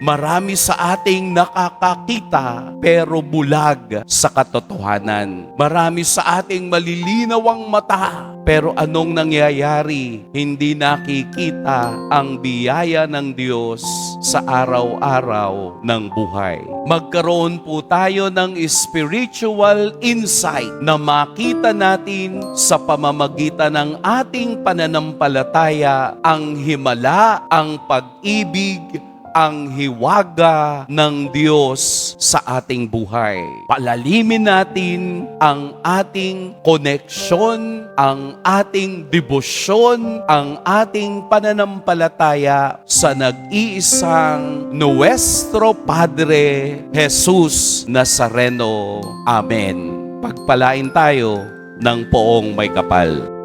Marami sa ating nakakakita pero bulag sa katotohanan. Marami sa ating malilinawang mata pero anong nangyayari? Hindi nakikita ang biyaya ng Diyos sa araw-araw ng buhay. Magkaroon po tayo ng spiritual insight na makita natin sa pamamagitan ng ating pananampalataya ang himala, ang pag-ibig, ang hiwaga ng Diyos sa ating buhay. Palalimin natin ang ating koneksyon, ang ating debosyon, ang ating pananampalataya sa nag-iisang Nuestro Padre Jesus Nazareno. Amen. Pagpalain tayo ng poong may kapal.